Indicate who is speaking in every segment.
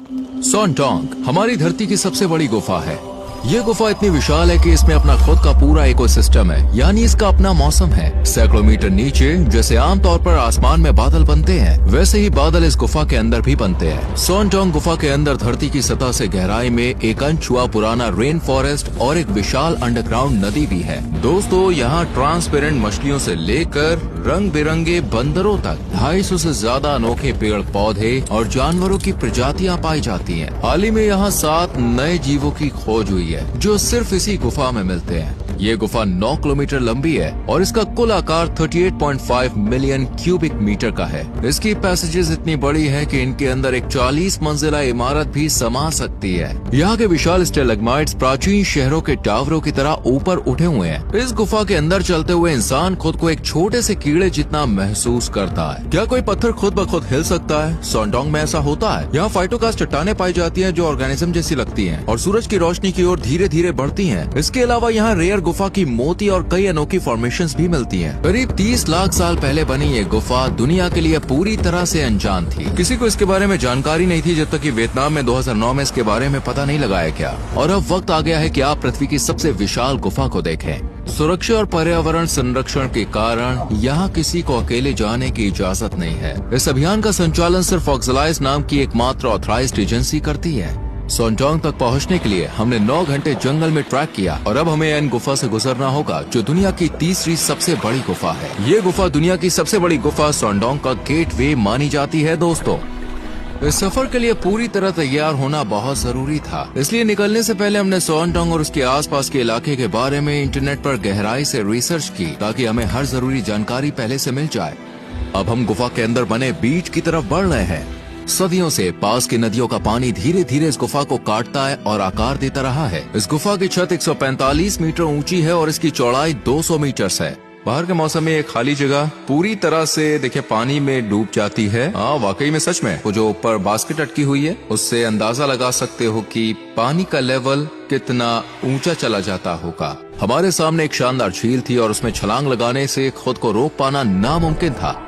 Speaker 1: सॉनडोंग हमारी धरती की सबसे बड़ी गुफा है। ये गुफा इतनी विशाल है कि इसमें अपना खुद का पूरा इकोसिस्टम है, यानी इसका अपना मौसम है। सैकड़ों मीटर नीचे जैसे आमतौर पर आसमान में बादल बनते हैं, वैसे ही बादल इस गुफा के अंदर भी बनते हैं। सॉनडोंग गुफा के अंदर धरती की सतह से गहराई में एक अनछुआ पुराना रेन फॉरेस्ट और एक विशाल अंडरग्राउंड नदी भी है। दोस्तों, यहाँ ट्रांसपेरेंट मछलियों से लेकर रंग बिरंगे बंदरों तक 250 से ज्यादा अनोखे पेड़ पौधे और जानवरों की प्रजातियां पाई जाती हैं। हाल ही में यहाँ 7 नए जीवों की खोज हुई है, जो सिर्फ इसी गुफा में मिलते हैं। ये गुफा 9 किलोमीटर लंबी है और इसका कुल आकार 38.5 मिलियन क्यूबिक मीटर का है। इसकी पैसेजेस इतनी बड़ी है कि इनके अंदर एक 40 मंजिला इमारत भी समा सकती है। यहाँ के विशाल स्टेलेग्माइट्स प्राचीन शहरों के टावरों की तरह ऊपर उठे हुए हैं। इस गुफा के अंदर चलते हुए इंसान खुद को एक छोटे से कीड़े जितना महसूस करता है। क्या कोई पत्थर खुद ब खुद हिल सकता है? सॉनडोंग में ऐसा होता है। यहाँ फाइटोकास्ट चट्टानें पाई जाती हैं जो ऑर्गेनिज्म जैसी लगती हैं और सूरज की रोशनी की ओर धीरे धीरे बढ़ती हैं। इसके अलावा यहाँ रेयर गुफा की मोती और कई अनोखी फॉर्मेशंस भी मिलती हैं। करीब 30 लाख साल पहले बनी ये गुफा दुनिया के लिए पूरी तरह से अनजान थी। किसी को इसके बारे में जानकारी नहीं थी जब तक कि वियतनाम में 2009 में इसके बारे में पता नहीं लगाया गया। और अब वक्त आ गया है कि आप पृथ्वी की सबसे विशाल गुफा को देखें। सुरक्षा और पर्यावरण संरक्षण के कारण यहाँ किसी को अकेले जाने की इजाजत नहीं है। इस अभियान का संचालन सिर्फ ऑक्सलाइज नाम की एकमात्र ऑथराइज्ड एजेंसी करती है। सॉनडोंग तक पहुँचने के लिए हमने 9 घंटे जंगल में ट्रैक किया और अब हमें इन गुफा से गुजरना होगा, जो दुनिया की तीसरी सबसे बड़ी गुफा है। ये गुफा दुनिया की सबसे बड़ी गुफा सॉनडोंग का गेटवे मानी जाती है। दोस्तों, इस सफर के लिए पूरी तरह तैयार होना बहुत जरूरी था, इसलिए निकलने से पहले हमने सॉनडोंग और उसके आसपास के इलाके के बारे में इंटरनेट पर गहराई से रिसर्च की, ताकि हमें हर जरूरी जानकारी पहले से मिल जाए। अब हम गुफा के अंदर बने बीच की तरफ बढ़ रहे हैं। सदियों से पास की नदियों का पानी धीरे धीरे इस गुफा को काटता है और आकार देता रहा है। इस गुफा की छत 145 मीटर ऊंची है और इसकी चौड़ाई 200 मीटर है। बाहर के मौसम में एक खाली जगह पूरी तरह से देखिए पानी में डूब जाती है। वाकई में सच में वो जो ऊपर बास्केट अटकी हुई है, उससे अंदाजा लगा सकते हो कि पानी का लेवल कितना ऊंचा चला जाता होगा। हमारे सामने एक शानदार झील थी और उसमें छलांग लगाने से खुद को रोक पाना नामुमकिन था।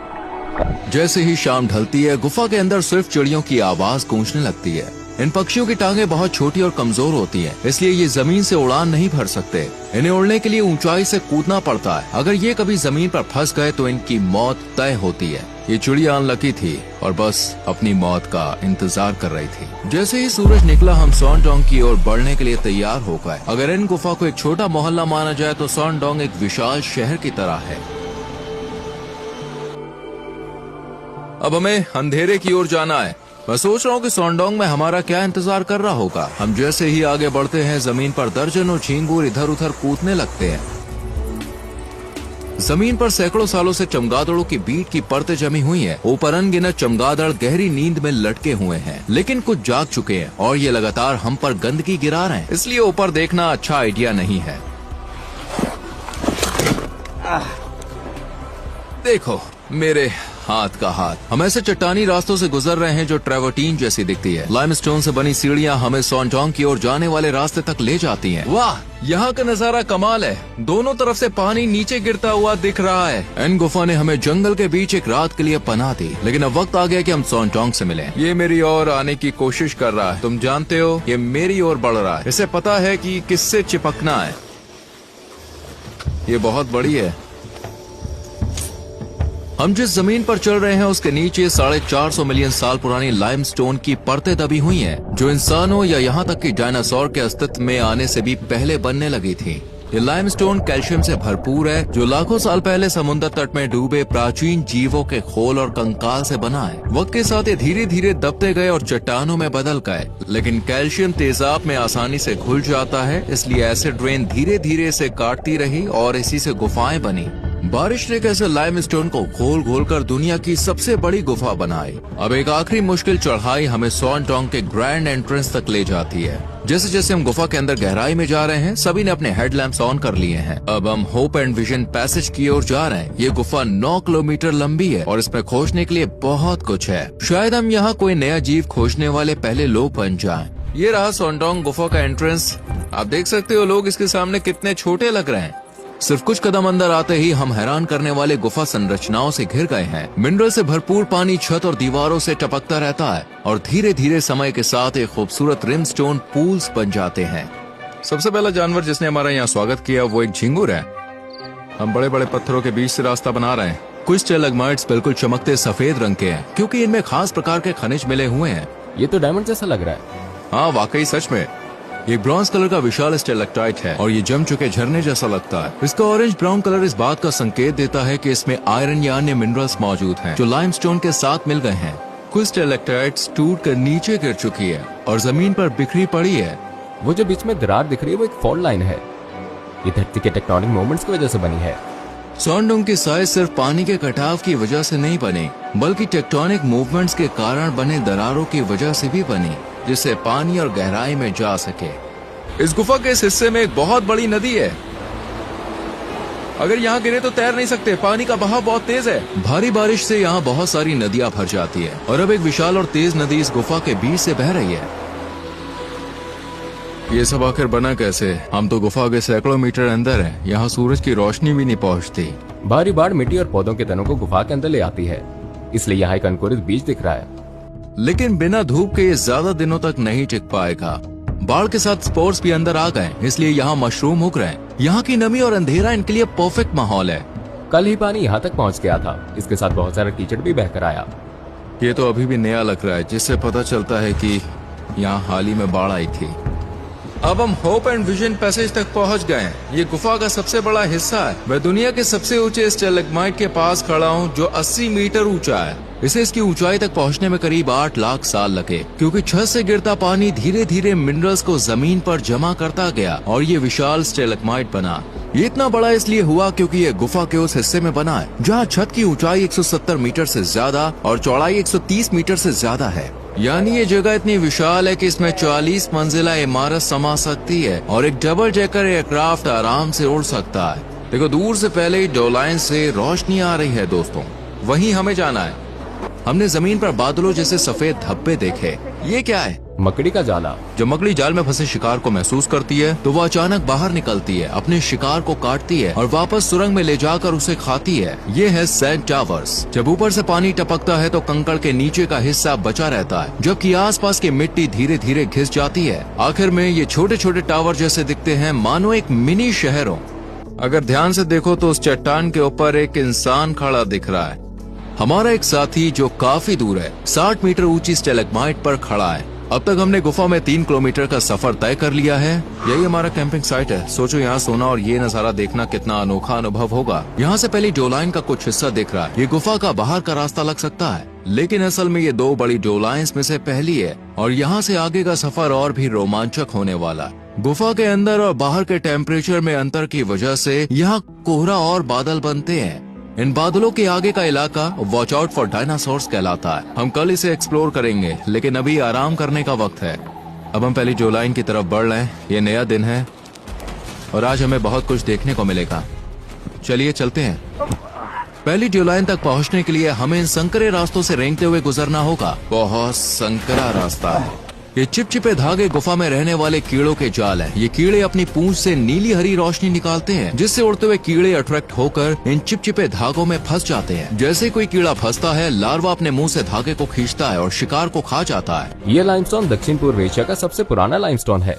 Speaker 1: जैसे ही शाम ढलती है, गुफा के अंदर सिर्फ चिड़ियों की आवाज गूंजने लगती है। इन पक्षियों की टांगें बहुत छोटी और कमजोर होती हैं, इसलिए ये जमीन से उड़ान नहीं भर सकते। इन्हें उड़ने के लिए ऊंचाई से कूदना पड़ता है। अगर ये कभी जमीन पर फंस गए तो इनकी मौत तय होती है। ये चिड़िया अनलकी थी और बस अपनी मौत का इंतजार कर रही थी। जैसे ही सूरज निकला, हम सॉनडोंग की ओर बढ़ने के लिए तैयार हो गए। अगर इन गुफा को एक छोटा मोहल्ला माना जाए तो सॉनडोंग एक विशाल शहर की तरह है। अब हमें अंधेरे की ओर जाना है। मैं सोच रहा हूँ कि सॉनडोंग में हमारा क्या इंतजार कर रहा होगा। हम जैसे ही आगे बढ़ते हैं, जमीन पर दर्जनों झींगुर इधर उधर कूदने लगते हैं। जमीन पर सैकड़ों सालों से चमगादड़ों की बीट की परतें जमी हुई हैं। ऊपर अनगिनत चमगादड़ गहरी नींद में लटके हुए हैं, लेकिन कुछ जाग चुके हैं और ये लगातार हम पर गंदगी गिरा रहे हैं, इसलिए ऊपर देखना अच्छा आइडिया नहीं है। देखो मेरे हाथ का हाथ। हम ऐसे चट्टानी रास्तों से गुजर रहे हैं जो ट्रेवर्टीन जैसी दिखती है। लाइमस्टोन से बनी सीढ़ियां हमें सॉनडोंग की ओर जाने वाले रास्ते तक ले जाती हैं। वाह, यहाँ का नजारा कमाल है। दोनों तरफ से पानी नीचे गिरता हुआ दिख रहा है। इन गुफा ने हमें जंगल के बीच एक रात के लिए पनाह दी, लेकिन अब वक्त आ गया कि हम सॉनडोंग से मिलें। ये मेरी ओर आने की कोशिश कर रहा है। तुम जानते हो, ये मेरी ओर बढ़ रहा है। इसे पता है कि किससे चिपकना है। ये बहुत बड़ी है। हम जिस जमीन पर चल रहे हैं उसके नीचे 450 मिलियन साल पुरानी लाइमस्टोन की परतें दबी हुई हैं, जो इंसानों या यहाँ तक कि डायनासोर के अस्तित्व में आने से भी पहले बनने लगी थी। ये लाइमस्टोन कैल्शियम से भरपूर है, जो लाखों साल पहले समुद्र तट में डूबे प्राचीन जीवों के खोल और कंकाल से बना है। वक्त के साथ ये धीरे धीरे दबते गए और चट्टानों में बदल गए, लेकिन कैल्शियम तेजाब में आसानी से घुल जाता है, इसलिए एसिड रेन धीरे धीरे इसे काटती रही और इसी से गुफाएं बनी। बारिश ने कैसे लाइमस्टोन को घोल घोल कर दुनिया की सबसे बड़ी गुफा बनाई। अब एक आखिरी मुश्किल चढ़ाई हमें सॉनडोंग के ग्रैंड एंट्रेंस तक ले जाती है। जैसे जैसे हम गुफा के अंदर गहराई में जा रहे हैं, सभी ने अपने हेडलैम्प्स ऑन कर लिए हैं। अब हम होप एंड विजन पैसेज की ओर जा रहे हैं। ये गुफा 9 किलोमीटर लंबी है और इसमें खोजने के लिए बहुत कुछ है। शायद हम यहाँ कोई नया जीव खोजने वाले पहले लोग बन जाएं। ये रहा सॉनडोंग गुफा का एंट्रेंस। आप देख सकते हो लोग इसके सामने कितने छोटे लग रहे हैं। सिर्फ कुछ कदम अंदर आते ही हम हैरान करने वाले गुफा संरचनाओं से घिर गए हैं। मिनरल से भरपूर पानी छत और दीवारों से टपकता रहता है और धीरे धीरे समय के साथ एक खूबसूरत रिमस्टोन पूल्स बन जाते हैं। सबसे पहला जानवर जिसने हमारा यहाँ स्वागत किया वो एक झिंगुर है। हम बड़े बड़े पत्थरों के बीच से रास्ता बना रहे हैं। कुछ स्टैलेग्माइट्स बिल्कुल चमकते सफेद रंग के हैं क्योंकि इनमें खास प्रकार के खनिज मिले हुए हैं।
Speaker 2: ये तो डायमंड जैसा लग रहा है।
Speaker 1: हाँ वाकई सच में। ये ब्रॉन्ज कलर का विशाल स्टेलेक्टाइट है और ये जम चुके झरने जैसा लगता है। इसका ऑरेंज ब्राउन कलर इस बात का संकेत देता है कि इसमें आयरन या अन्य मिनरल्स मौजूद हैं जो लाइमस्टोन के साथ मिल गए हैं। कुछ स्टेलेक्टाइट्स टूट कर नीचे गिर चुकी है और जमीन पर बिखरी पड़ी है।
Speaker 2: वो जो बीच में दरार दिख रही है वो एक फॉल्ट लाइन है। ये धरती के टेक्टोनिक मूवमेंट्स की वजह से बनी है।
Speaker 1: सॉन्डोंग की साइज सिर्फ पानी के कटाव की वजह से नहीं बनी बल्कि टेक्टोनिक मूवमेंट्स के कारण बने दरारों की वजह से भी बनी, जिससे पानी और गहराई में जा सके। इस गुफा के इस हिस्से में एक बहुत बड़ी नदी है। अगर यहाँ गिरे तो तैर नहीं सकते, पानी का बहाव बहुत तेज है। भारी बारिश से यहाँ बहुत सारी नदियाँ भर जाती है और अब एक विशाल और तेज नदी इस गुफा के बीच से बह रही है। ये सब आखिर बना कैसे? हम तो गुफा के सैकड़ों मीटर अंदर हैं। यहाँ सूरज की रोशनी भी नहीं पहुँचती।
Speaker 2: भारी बाढ़ मिट्टी और पौधों के तनों को गुफा के अंदर ले आती है, इसलिए यहाँ एक अंकुरित बीज दिख रहा है।
Speaker 1: लेकिन बिना धूप के ये ज्यादा दिनों तक नहीं टिक पाएगा। बाढ़ के साथ स्पोर्स भी अंदर आ गए, इसलिए यहाँ मशरूम उग रहे हैं। यहाँ की नमी और अंधेरा इनके लिए परफेक्ट माहौल है।
Speaker 2: कल ही पानी यहाँ तक पहुँच गया था। इसके साथ बहुत सारा कीचड़ भी बहकर आया।
Speaker 1: ये तो अभी भी नया लग रहा है, जिससे पता चलता है कि यहाँ हाल ही में बाढ़ आई थी। अब हम होप एंड विजन पैसेज तक पहुँच गए हैं। ये गुफा का सबसे बड़ा हिस्सा है। मैं दुनिया के सबसे ऊंचे स्टेलेग्माइट के पास खड़ा हूँ जो 80 मीटर ऊंचा है। इसे इसकी ऊंचाई तक पहुँचने में करीब 8 लाख साल लगे, क्योंकि छत से गिरता पानी धीरे धीरे मिनरल्स को जमीन पर जमा करता गया और ये विशाल स्टेलेग्माइट बना। ये इतना बड़ा इसलिए हुआ क्योंकि ये गुफा के उस हिस्से में बना है जहाँ छत की ऊंचाई 170 मीटर से ज्यादा और चौड़ाई 130 मीटर से ज्यादा है। यानी ये जगह इतनी विशाल है कि इसमें 40 मंजिला इमारत समा सकती है और एक डबल डेकर एयरक्राफ्ट आराम से उड़ सकता है। देखो दूर से पहले ही डोलाइन से रोशनी आ रही है दोस्तों, वहीं हमें जाना है। हमने जमीन पर बादलों जैसे सफेद धब्बे देखे। ये क्या है?
Speaker 2: मकड़ी का जाला।
Speaker 1: जब मकड़ी जाल में फंसे शिकार को महसूस करती है तो वो अचानक बाहर निकलती है, अपने शिकार को काटती है और वापस सुरंग में ले जाकर उसे खाती है। ये है सैंड टावर्स। जब ऊपर से पानी टपकता है तो कंकड़ के नीचे का हिस्सा बचा रहता है, जबकि आसपास की मिट्टी धीरे धीरे घिस जाती है। आखिर में ये छोटे छोटे टावर जैसे दिखते हैं, मानो एक मिनी शहर हो। अगर ध्यान से देखो तो उस चट्टान के ऊपर एक इंसान खड़ा दिख रहा है। हमारा एक साथी जो काफी दूर है 60 मीटर ऊंची स्टेलेग्माइट पर खड़ा है। अब तक हमने गुफा में 3 किलोमीटर का सफर तय कर लिया है। यही हमारा कैंपिंग साइट है। सोचो यहाँ सोना और ये नजारा देखना कितना अनोखा अनुभव होगा। यहाँ से पहले डोलाइन का कुछ हिस्सा दिख रहा है। ये गुफा का बाहर का रास्ता लग सकता है, लेकिन असल में ये 2 बड़ी डोलाइंस में से पहली है और यहाँ से आगे का सफर और भी रोमांचक होने वाला। गुफा के अंदर और बाहर के टेम्परेचर में अंतर की वजह से यहाँ कोहरा और बादल बनते हैं। इन बादलों के आगे का इलाका वॉच आउट फॉर डायनासोर्स कहलाता है। हम कल इसे एक्सप्लोर करेंगे, लेकिन अभी आराम करने का वक्त है। अब हम पहली डोलाइन की तरफ बढ़ रहे हैं। ये नया दिन है और आज हमें बहुत कुछ देखने को मिलेगा। चलिए चलते हैं। पहली डोलाइन तक पहुंचने के लिए हमें इन संकरे रास्तों से रेंगते हुए गुजरना होगा। बहुत संकरा रास्ता है। ये चिपचिपे धागे गुफा में रहने वाले कीड़ों के जाल हैं। ये कीड़े अपनी पूंछ से नीली हरी रोशनी निकालते हैं, जिससे उड़ते हुए कीड़े अट्रैक्ट होकर इन चिपचिपे धागों में फंस जाते हैं। जैसे कोई कीड़ा फंसता है, लार्वा अपने मुंह से धागे को खींचता है और शिकार को खा जाता है।
Speaker 2: ये लाइमस्टोन दक्षिण पूर्व एशिया का सबसे पुराना लाइमस्टोन है।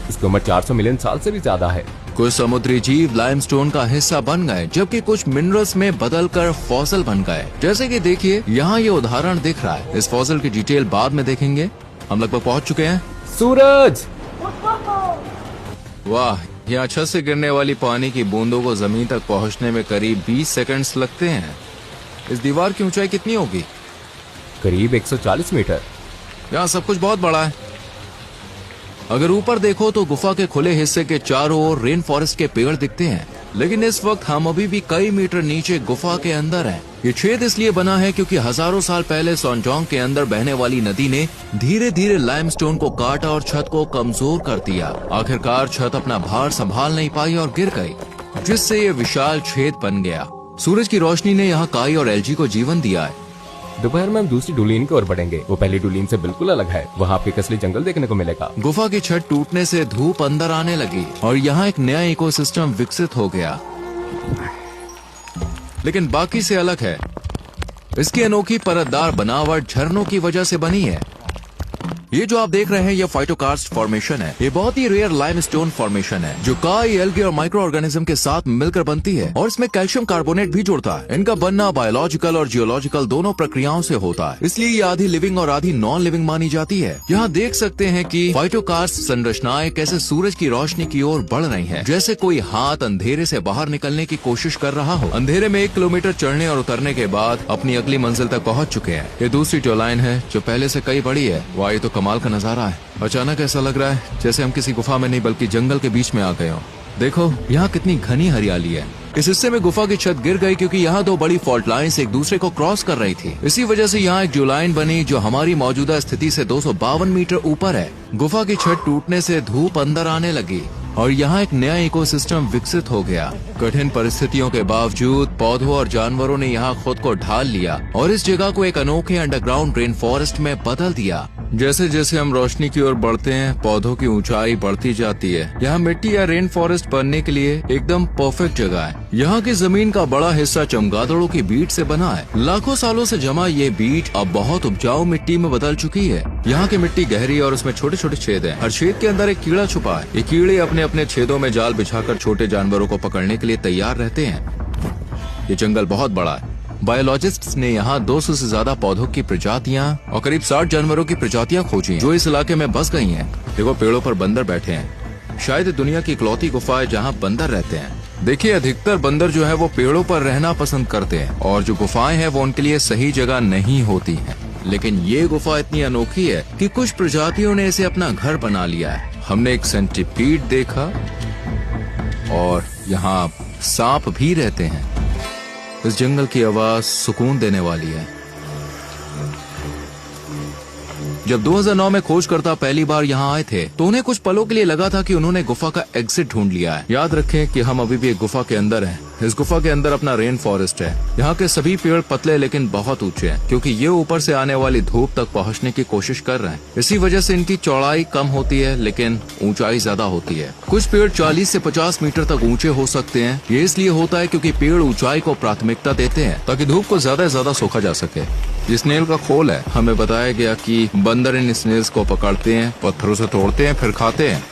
Speaker 2: इसकी उम्र 400 मिलियन साल से भी ज्यादा है।
Speaker 1: कुछ समुद्री जीव लाइमस्टोन का हिस्सा बन गए, जबकि कुछ मिनरल्स में बदलकर फॉसिल बन गए। जैसे कि देखिए यहाँ ये उदाहरण दिख रहा है। इस फॉसिल की डिटेल बाद में देखेंगे। हम लगभग पहुंच चुके हैं।
Speaker 2: सूरज!
Speaker 1: वाह, यहाँ छत से गिरने वाली पानी की बूंदों को जमीन तक पहुंचने में करीब 20 सेकंड्स लगते हैं। इस दीवार की ऊंचाई कितनी होगी?
Speaker 2: करीब 140 मीटर।
Speaker 1: यहाँ सब कुछ बहुत बड़ा है। अगर ऊपर देखो तो गुफा के खुले हिस्से के चारों ओर रेन फॉरेस्ट के पेड़ दिखते हैं, लेकिन इस वक्त हम अभी भी कई मीटर नीचे गुफा के अंदर हैं। ये छेद इसलिए बना है क्योंकि हजारों साल पहले सॉन्जोंग के अंदर बहने वाली नदी ने धीरे धीरे लाइमस्टोन को काटा और छत को कमजोर कर दिया। आखिरकार छत अपना भार संभाल नहीं पाई और गिर गई, जिससे ये विशाल छेद बन गया। सूरज की रोशनी ने यहाँ काई और एल्गी को जीवन दिया है।
Speaker 2: दोपहर में हम दूसरी डुलीन की ओर बढ़ेंगे। वो पहली डुलीन से बिल्कुल अलग है। वहाँ आपको असली जंगल देखने को मिलेगा।
Speaker 1: गुफा की छत टूटने से धूप अंदर आने लगी और यहाँ एक नया इकोसिस्टम विकसित हो गया। लेकिन बाकी से अलग है। इसकी अनोखी परतदार बनावट झरनों की वजह से बनी है। ये जो आप देख रहे हैं ये फाइटोकार्स्ट फॉर्मेशन है। ये बहुत ही रेयर लाइमस्टोन फॉर्मेशन है जो काई, एल्गे और माइक्रो ऑर्गेनिज्म के साथ मिलकर बनती है और इसमें कैल्शियम कार्बोनेट भी जुड़ता है। इनका बनना बायोलॉजिकल और जियोलॉजिकल दोनों प्रक्रियाओं से होता है, इसलिए ये आधी लिविंग और आधी नॉन लिविंग मानी जाती है। यहाँ देख सकते हैं कि फाइटोकार्स्ट संरचनाएं कैसे सूरज की रोशनी की ओर बढ़ रही है, जैसे कोई हाथ अंधेरे से बाहर निकलने की कोशिश कर रहा हो। अंधेरे में 1 किलोमीटर चढ़ने और उतरने के बाद अपनी अगली मंजिल तक पहुँच चुके हैं। ये दूसरी टोलाइन है जो पहले से कई बड़ी है। वाह, ये तो कमाल का नजारा है। अचानक ऐसा लग रहा है जैसे हम किसी गुफा में नहीं बल्कि जंगल के बीच में आ गए हों। देखो यहाँ कितनी घनी हरियाली है। इस हिस्से में गुफा की छत गिर गई क्योंकि यहाँ 2 बड़ी फॉल्ट लाइन्स एक दूसरे को क्रॉस कर रही थी। इसी वजह से यहाँ एक ज्यूलाइन बनी जो हमारी मौजूदा स्थिति से 252 मीटर ऊपर है। गुफा की छत टूटने से धूप अंदर आने लगी और यहाँ एक नया इकोसिस्टम विकसित हो गया। कठिन परिस्थितियों के बावजूद पौधों और जानवरों ने यहाँ खुद को ढाल लिया और इस जगह को एक अनोखे अंडरग्राउंड रेन फॉरेस्ट में बदल दिया। जैसे जैसे हम रोशनी की ओर बढ़ते हैं पौधों की ऊंचाई बढ़ती जाती है। यहाँ मिट्टी या रेन फॉरेस्ट बनने के लिए एकदम परफेक्ट जगह है। यहाँ की जमीन का बड़ा हिस्सा चमगादड़ों की बीट से बना है। लाखों सालों से जमा ये बीट अब बहुत उपजाऊ मिट्टी में बदल चुकी है। यहाँ की मिट्टी गहरी और उसमें छोटे छोटे छेद हैं। हर छेद के अंदर एक कीड़ा छुपा है। ये कीड़े अपने अपने छेदों में जाल बिछाकर छोटे जानवरों को पकड़ने के लिए तैयार रहते हैं। ये जंगल बहुत बड़ा है। बायोलॉजिस्ट्स ने यहाँ 200 से ज्यादा पौधों की प्रजातियाँ और करीब 60 जानवरों की प्रजातियाँ खोजी जो इस इलाके में बस गई हैं। देखो पेड़ों पर बंदर बैठे हैं। शायद दुनिया की इकलौती गुफा है जहाँ बंदर रहते हैं। देखिए अधिकतर बंदर जो है वो पेड़ों पर रहना पसंद करते हैं और जो गुफाएं हैं वो उनके लिए सही जगह नहीं होती हैं। लेकिन ये गुफा इतनी अनोखी है कि कुछ प्रजातियों ने इसे अपना घर बना लिया है। हमने एक सेंटीपीड देखा और यहाँ सांप भी रहते हैं। इस जंगल की आवाज सुकून देने वाली है। जब 2009 में खोजकर्ता पहली बार यहाँ आए थे तो उन्हें कुछ पलों के लिए लगा था कि उन्होंने गुफा का एग्जिट ढूंढ लिया है। याद रखें कि हम अभी भी एक गुफा के अंदर हैं। इस गुफा के अंदर अपना रेन फॉरेस्ट है। यहाँ के सभी पेड़ पतले लेकिन बहुत ऊंचे हैं क्योंकि ये ऊपर से आने वाली धूप तक पहुँचने की कोशिश कर रहे हैं। इसी वजह से इनकी चौड़ाई कम होती है लेकिन ऊंचाई ज्यादा होती है। कुछ पेड़ 40 से 50 मीटर तक ऊंचे हो सकते हैं। ये इसलिए होता है क्योंकि पेड़ ऊंचाई को प्राथमिकता देते हैं ताकि धूप को ज्यादा से ज्यादा सोखा जा सके। ये स्नेल का खोल है। हमें बताया गया कि बंदर इन स्नेल्स को पकड़ते हैं, पत्थरों से तोड़ते हैं, फिर खाते हैं।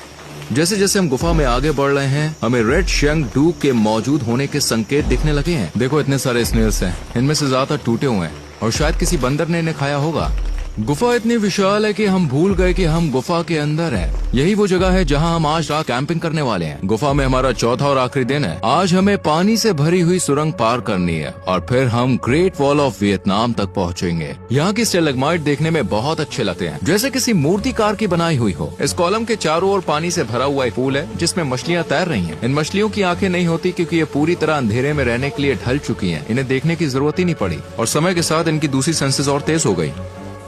Speaker 1: जैसे जैसे हम गुफा में आगे बढ़ रहे हैं हमें रेड शंक डूक के मौजूद होने के संकेत दिखने लगे हैं। देखो इतने सारे स्नेल्स हैं। इनमें से ज्यादातर टूटे हुए हैं और शायद किसी बंदर ने इन्हें खाया होगा। गुफा इतनी विशाल है कि हम भूल गए कि हम गुफा के अंदर हैं। यही वो जगह है जहां हम आज रात कैंपिंग करने वाले हैं। गुफा में हमारा चौथा और आखिरी दिन है। आज हमें पानी से भरी हुई सुरंग पार करनी है और फिर हम ग्रेट वॉल ऑफ वियतनाम तक पहुंचेंगे। यहाँ की स्टेलेग्माइट देखने में बहुत अच्छे लगते हैं, जैसे किसी मूर्तिकार की बनाई हुई हो। इस कॉलम के चारों ओर पानी से भरा हुआ एक पूल है जिसमें मछलियाँ तैर रही हैं। इन मछलियों की आंखें नहीं होती क्योंकि ये पूरी तरह अंधेरे में रहने के लिए ढल चुकी हैं। इन्हें देखने की जरूरत ही नहीं पड़ी और समय के साथ इनकी दूसरी सेंसेस और तेज हो गई।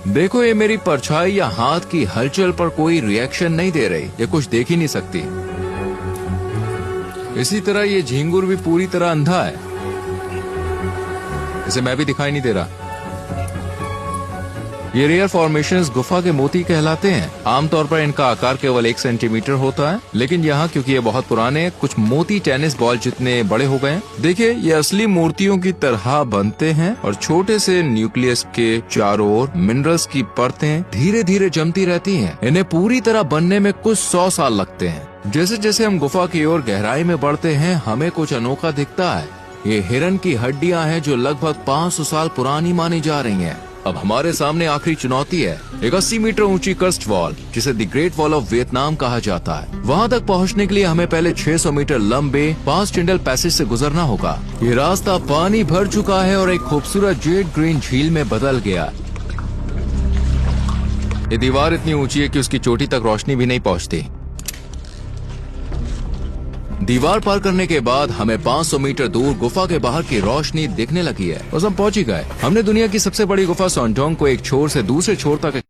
Speaker 1: देखो ये मेरी परछाई या हाथ की हलचल पर कोई रिएक्शन नहीं दे रही। ये कुछ देख ही नहीं सकती। इसी तरह ये झींगुर भी पूरी तरह अंधा है। इसे मैं भी दिखाई नहीं दे रहा। ये रेयर फॉर्मेशंस गुफा के मोती कहलाते हैं। आमतौर पर इनका आकार केवल 1 सेंटीमीटर होता है, लेकिन यहाँ क्योंकि ये बहुत पुराने हैं कुछ मोती टेनिस बॉल जितने बड़े हो गए हैं। देखिए ये असली मूर्तियों की तरह बनते हैं और छोटे से न्यूक्लियस के चारों ओर मिनरल्स की परतें धीरे धीरे जमती रहती हैं। इन्हें पूरी तरह बनने में कुछ 100 साल लगते हैं। जैसे जैसे हम गुफा की ओर गहराई में बढ़ते हैं हमें कुछ अनोखा दिखता है। ये हिरन की हड्डियां हैं जो लगभग 500 साल पुरानी मानी जा रही हैं। अब हमारे सामने आखिरी चुनौती है, एक 80 मीटर ऊंची कर्स्ट वॉल जिसे the great wall of Vietnam कहा जाता है। वहाँ तक पहुँचने के लिए हमें पहले 600 मीटर लंबे 5 टिंडल पैसेज से गुजरना होगा। ये रास्ता पानी भर चुका है और एक खूबसूरत जेड ग्रीन झील में बदल गया। ये दीवार इतनी ऊंची है कि उसकी चोटी तक रोशनी भी नहीं पहुँचती। दीवार पार करने के बाद हमें 500 मीटर दूर गुफा के बाहर की रोशनी दिखने लगी है। बस हम पहुंच ही गए। हमने दुनिया की सबसे बड़ी गुफा सॉन्डोंग को एक छोर से दूसरे छोर तक